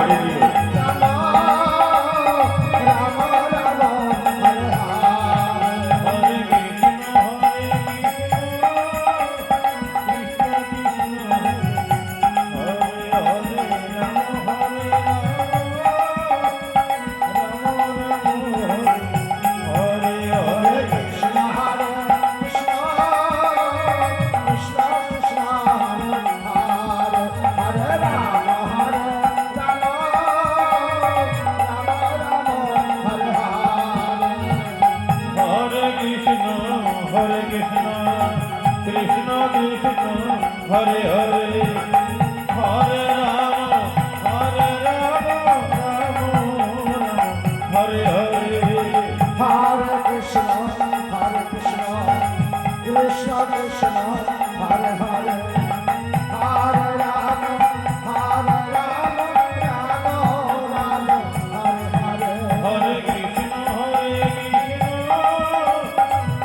ছেড়ে দিল। हरे हरे हरे राम राम हरे हरे हरे कृष्ण कृष्ण कृष्ण हरे हरे हरे राम राम राम हरे हरे हरे कृष्ण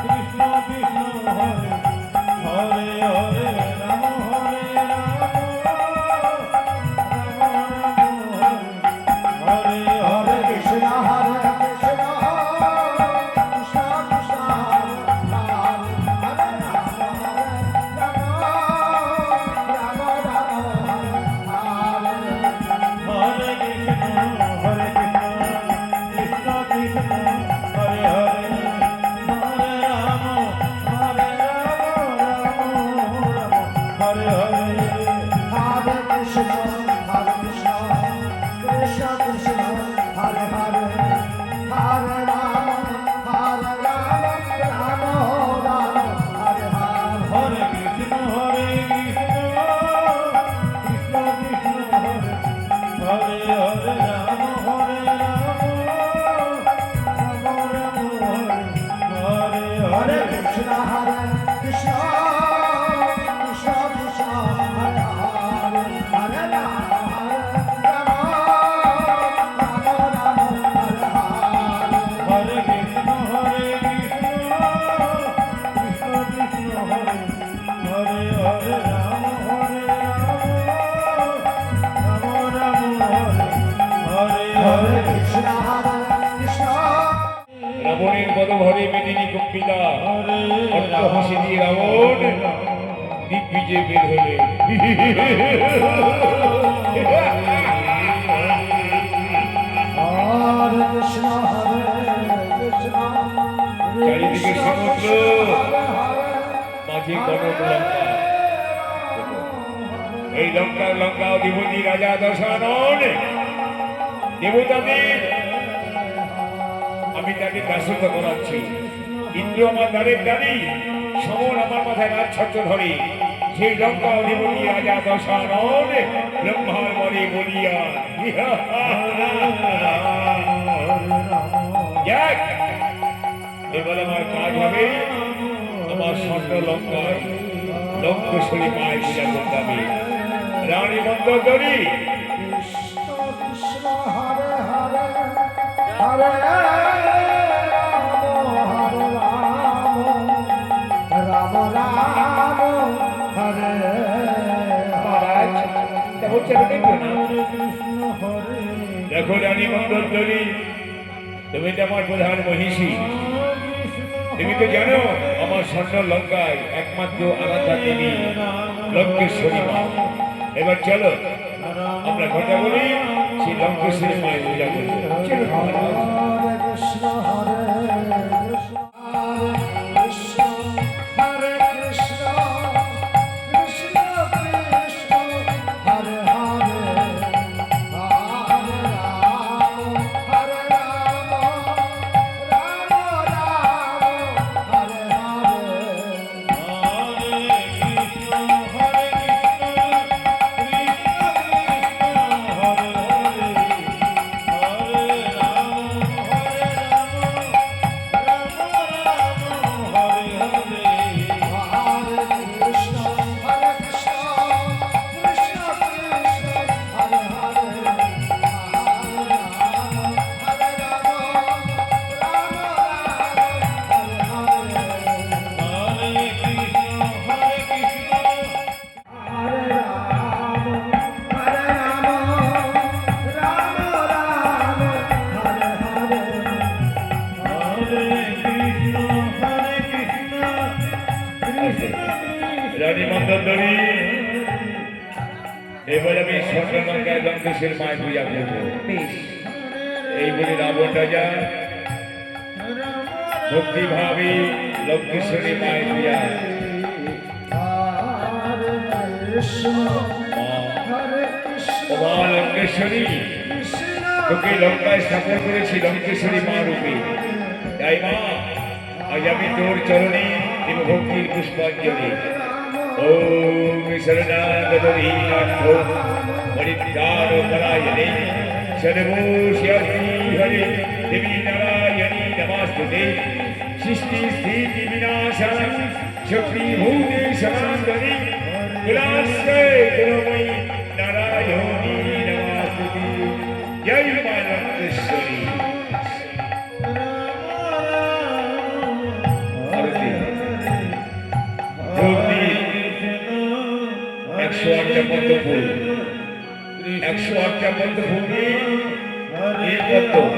कृष्ण कृष्ण हरे हरे हरे राम हरे हरे कृष्ण कृष्ण कृष्ण हरे রাবণের পদভরে মেদিনী কম্পিতা অট্ট হাসি দিয়ে রাবণ দিগ্বিজয় বের হলে চারিদিকে সমুদ্র মাঝে কনক লঙ্কা এই লঙ্কা অধিপতি রাজা দশানন দেবতাদের আমি তাকে দাসত্ব করাচ্ছি। ইন্দ্র আমার দ্বারের দাঁড়ি, সমর আমার মাথায় রাজছত্র ধরে। সেই লঙ্কা অধিপতি রাজা দশানন ব্রহ্মার মনে বলিয়া এবার আমার কাজ হবে আমার স্বর্ণ লঙ্কায় লঙ্কেশ্বরী মায়ের পূজা করতে হবে। রানী মন্দোদরী हरे राम राम हरे দেখো রানী মন্দোদরী, তুমি তো আমার প্রধান মহিষী। তুমি তো জানো আমার স্বর্ণ লঙ্কায় একমাত্র আরাধ্যা দেবী লঙ্কেশ্বরী মা। এবার চলো আমরা কথা বলি, সেই লঙ্কেশ্বরী মায়ের পূজা করি। চলো कृष्ण हरे कृष्ण कृष्ण कृष्ण हरे हरे हरे राम हरे राम राम राम हरे हरे সুন্দরী, এবার আমি স্বর্ণলঙ্কায় লঙ্কেশের মায়ের পূজা করবো। বেশ এই বলে রাবণ রাজা ভক্তিভাবে লঙ্কেশ্বরী মায়ের পূজা হরে কৃষ্ণ হরে কৃষ্ণ মা লঙ্কেশ্বরী, কৃষ্ণ তোকে লঙ্কায় স্থাপন করেছি লঙ্কেশ্বরী মা রূপে। তাই মা, আজ আমি তোর চরণে দেব ভক্তির পুষ্পাঞ্জলি। ওম শরণাগতদীনাথ পরিত্রাণপরায়ণে সর্বস্যাস্তি হরে দেবী নারায়ণী নমস্তুতে। সৃষ্টি স্থিতি বিনাশায় শক্তিভূতে সনাতনে কুলাশ্রয়ে গুরুময়ী নারায়ণী নমস্তুতে। জয় মা লঙ্কেশ্বরী। আরতি ভক্তি 108টা পদ্ম ফুল, 108টা পদ্ম ফুল দিয়ে এই পদ্ম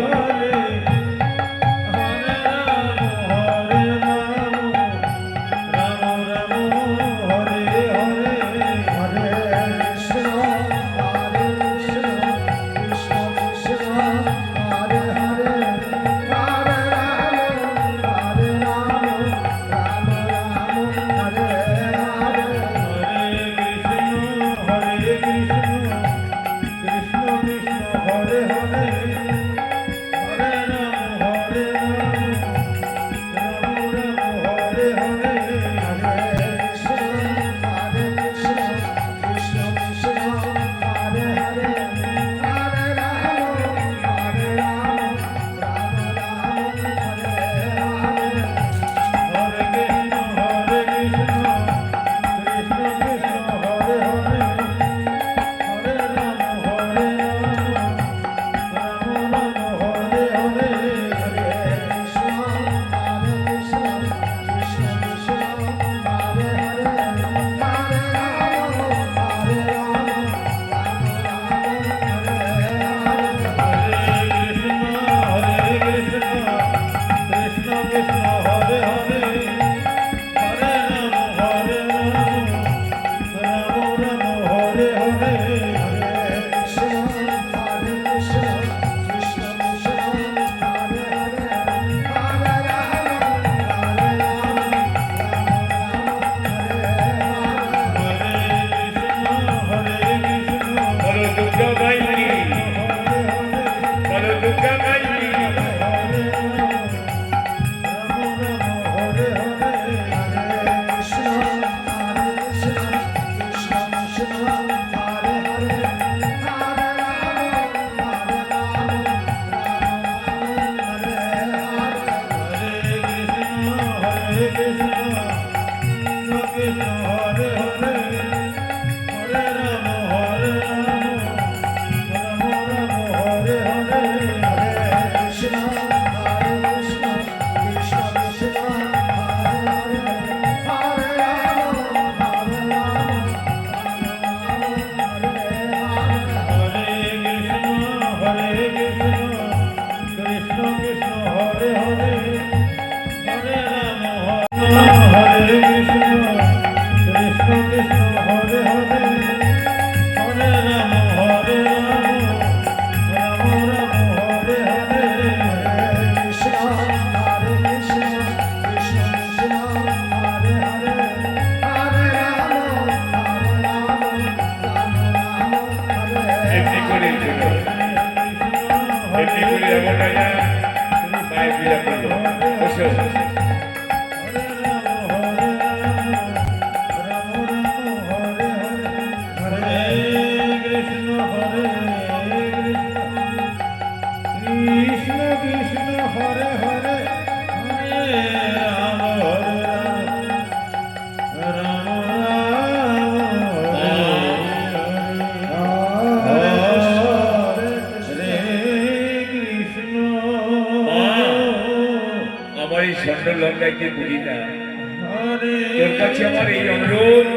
লঙ্কায় বুঝি না, তোর কাছে আমার এই অনুরোধ,